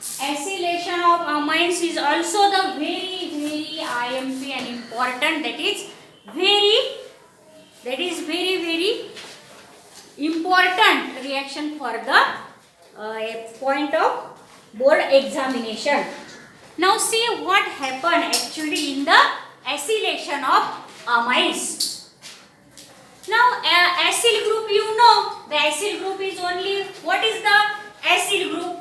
acylation of amines is also the very IMP and important. That is very important reaction for the point of board examination. Now see what happened actually in the acylation of amines. Now acyl group, you know, the acyl group is only, what is the acyl group?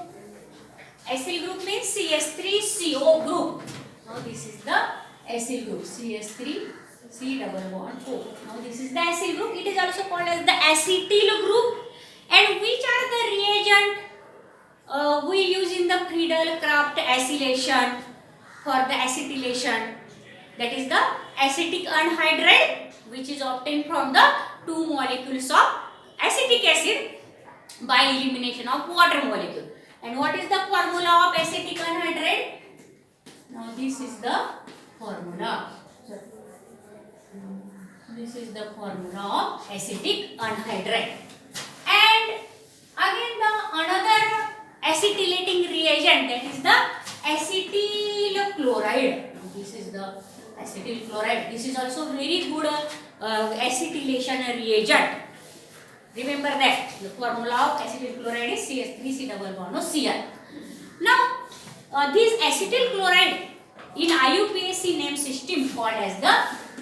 Acyl group means CH3CO group. Now this is the acyl group, CH3C double bond O. Now this is the acyl group. It is also called as the acetyl group. And which are the reagent we use in the Friedel-Crafts acylation for the acetylation? That is the acetic anhydride, which is obtained from the two molecules of acetic acid by elimination of water molecule. And what is the formula of acetic anhydride? Now this is the formula. This is the formula of acetic anhydride. And again the another acetylating reagent, that is the acetyl chloride. Now this is the acetyl chloride. This is also very good acetylation reagent. Remember that the formula of acetyl chloride is CH3C double bond Cl. Now this acetyl chloride in IUPAC name system called as the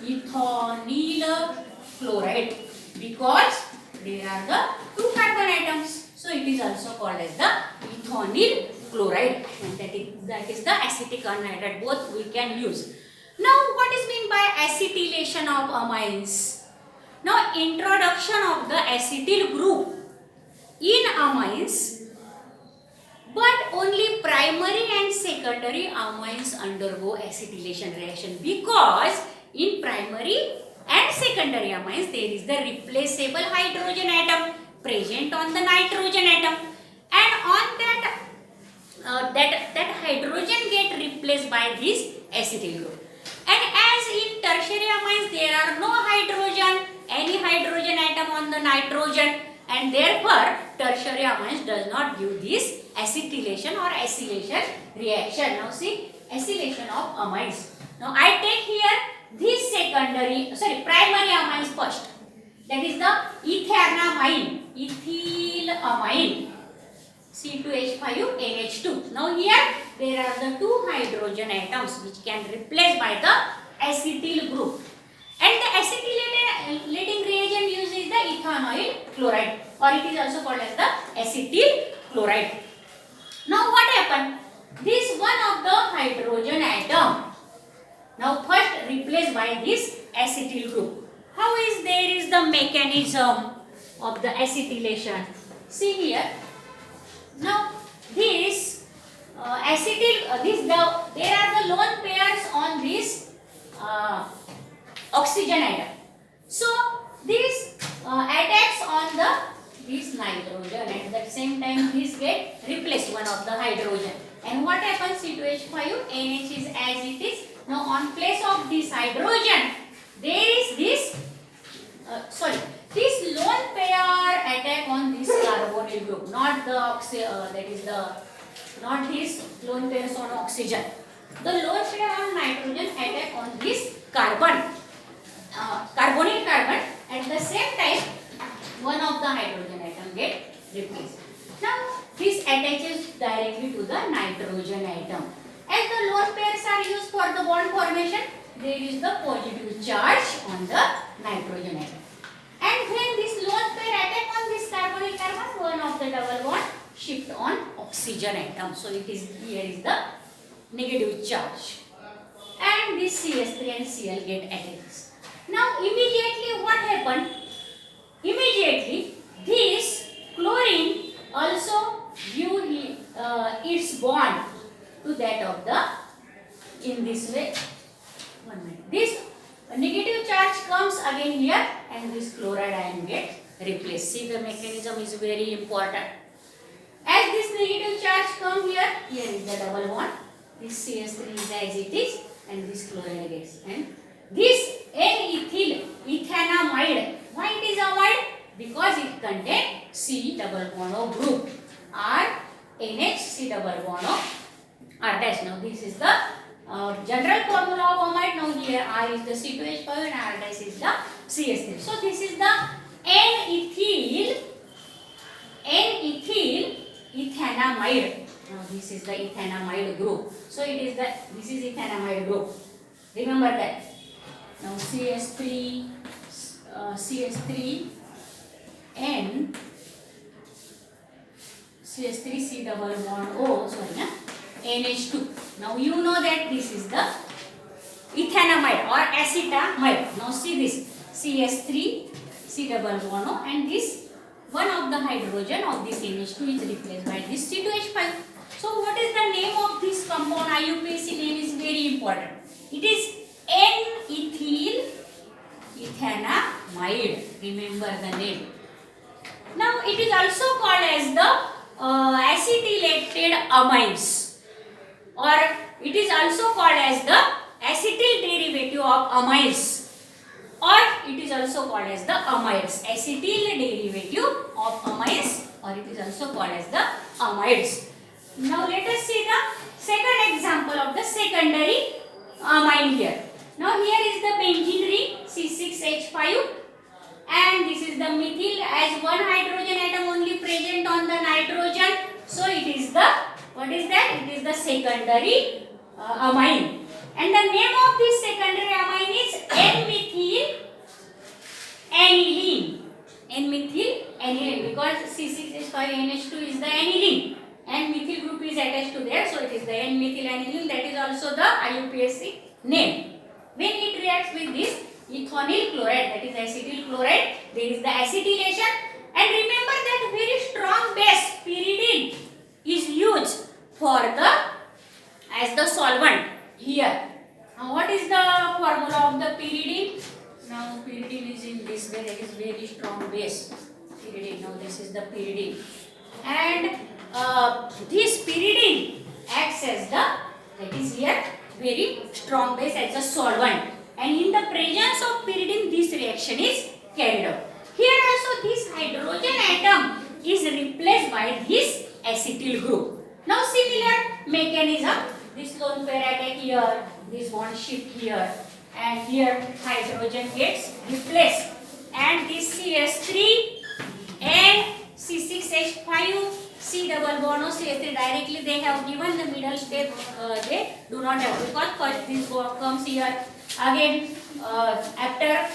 ethanyl chloride because there are the two carbon atoms. So it is also called as the ethanyl chloride, and that is the acetic anhydride. Both we can use. Now what is meant by acetylation of amines? Now introduction of the acetyl group in amines, but only primary and secondary amines undergo acetylation reaction because in primary and secondary amines there is the replaceable hydrogen atom present on the nitrogen atom, and on that hydrogen get replaced by this acetyl group. And as in tertiary amines there are no any hydrogen atom on the nitrogen, and therefore tertiary amines does not give this acetylation or acylation reaction. Now see acylation of amines. Now I take here this primary amines first. That is the ethanamine, ethylamine, C2H5NH2. Now here there are the two hydrogen atoms which can replace by the acetyl group. And the acetylating reagent used is the ethanyl chloride, or it is also called as the acetyl chloride. Now what happened? This one of the hydrogen atom now first replaced by this acetyl group. How is there is the mechanism of the acetylation? See here. Now this there are the lone pairs on this oxygen atom. So this attacks on this nitrogen, and at the same time this get replaced one of the hydrogen. And what happens? C2H5 NH is as it is. Now on place of this hydrogen there is this lone pair attack on this carbonyl group, not this lone pairs on oxygen. The lone pair on nitrogen attack on this carbonyl carbon. At the same time one of the hydrogen atom get replaced. Now this attaches directly to the nitrogen atom. As the lone pairs are used for the bond formation, there is the positive charge on the nitrogen atom. And when this lone pair attack on this carbonyl carbon, one of the double bond shift on oxygen atom. So it is here is the negative charge. And this CH3 and Cl get attached. Now immediately what happened? Immediately this chlorine also give its bond to that of the, in this way. 1 minute. This negative charge comes again here, and this chloride ion get replaced. See, the mechanism is very important. As this negative charge come here, here is the double bond. This CH3 is as it is, and this chloride gets. And this N-ethyl ethanamide. Why it is amide? Because it contains C double bond O group. R NH, C double bond of R dash. Now this is the general formula of amide. Now here R is the C2H5 and R dash is the CS3. So this is the N-ethyl ethanamide. Now this is the ethanamide group. So this is ethanamide group. Remember that. Now CS3 N CS3 C double bond O, NH2. Now you know that this is the ethanamide or acetamide. Now see this CS3 C double bond O, and this one of the hydrogen of this NH2 is replaced by this C2H5. So what is the name of this compound? IUPAC name is very important. It is N-ethyl ethanamide. Remember the name. Now it is also called as the acetylated amines, or it is also called as the acetyl derivative of amines, or it is also called as the amides. Acetyl derivative of amines, or it is also called as the amides. Now let us see the second example of the secondary amine here. Now here is the benzene ring C6H5, and this is the methyl as one hydrogen atom only present on the nitrogen. So it is the, what is that? It is the secondary amine. And the name of this secondary amine is N-methyl aniline. N-methyl aniline, because C6H5NH2 is the aniline and methyl group is attached to there, so it is the N-methyl aniline. That is also the IUPAC name. When it reacts with this ethonyl chloride, that is acetyl chloride, there is the acetylation. And remember that very strong base pyridine is used for the as the solvent here. Now what is the formula of the pyridine? Now pyridine is in this way, that is very strong base. Pyridine. Now this is the pyridine, and this pyridine acts as the, that is here, very strong base as a solvent, and in the presence of pyridine this reaction is carried out. Here also this hydrogen atom is replaced by this acetyl group. Now similar mechanism, this lone pair attack here, this one shift here, and here hydrogen gets replaced, and this CS3 and C6H5 C double bond O CH3 directly they have given, the middle step they do not have, because first this comes here, again after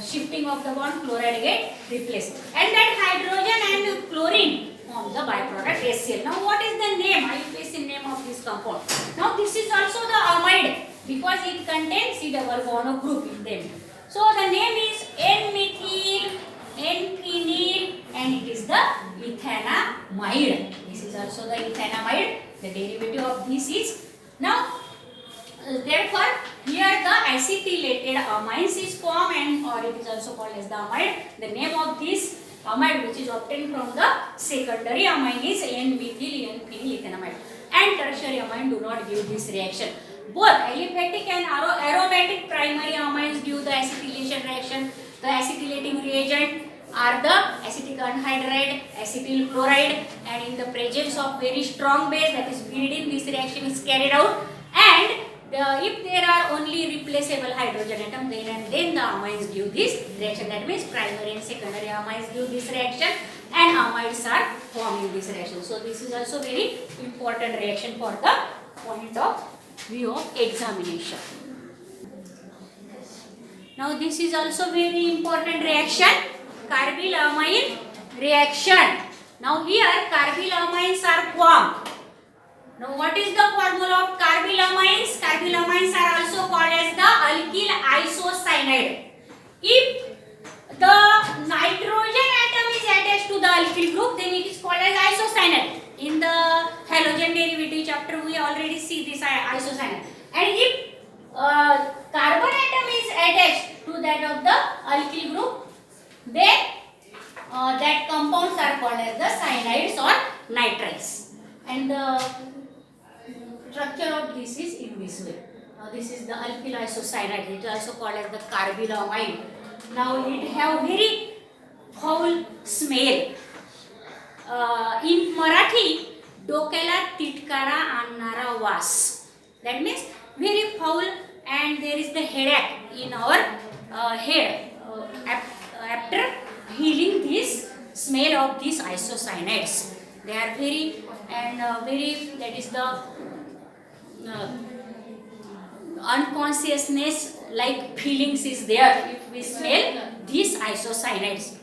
shifting of the bond chloride get replaced, and that hydrogen and chlorine form the byproduct HCl. Now what is the name, IUPAC name of this compound? Now this is also the amide, because it contains C double bond O group in them. So the name is N-methyl N-phenyl, and it is the ethanamide. This is also the ethanamide. The derivative of this is, now therefore here the acetylated amines is formed, and or it is also called as the amide. The name of this amide which is obtained from the secondary amine is N-methyl N-phenyl ethanamide, and tertiary amine do not give this reaction. Both aliphatic and aromatic primary amines give the acetylation reaction. The acetylating reagent are the acetic anhydride, acetyl chloride, and in the presence of very strong base, that is pyridine, this reaction is carried out. And if there are only replaceable hydrogen atom, then the amines give this reaction. That means primary and secondary amines give this reaction, and amides are formed in this reaction. So this is also very important reaction for the point of view of examination. Now this is also very important reaction, carbylamine reaction. Now here carbylamines are formed. Now what is the formula of carbylamines? Carbylamines are also called as the alkyl isocyanide. If the nitrogen atom is attached to the alkyl group, then it is called as isocyanide. In the halogen derivative chapter we already see this isocyanide. And if carbon atom is attached to that of the alkyl group, then that compounds are called as the cyanides or nitrites. And the structure of this is in this way. Now this is the alkyl isocyanide. It is also called as the carbylamine. Now it have very foul smell. In Marathi डोक्याला तिटकारा आणणारा वास. That means very foul and there is the headache in our head after healing this smell of these isocyanates. They are very that is the unconsciousness like feelings is there if we smell these isocyanates.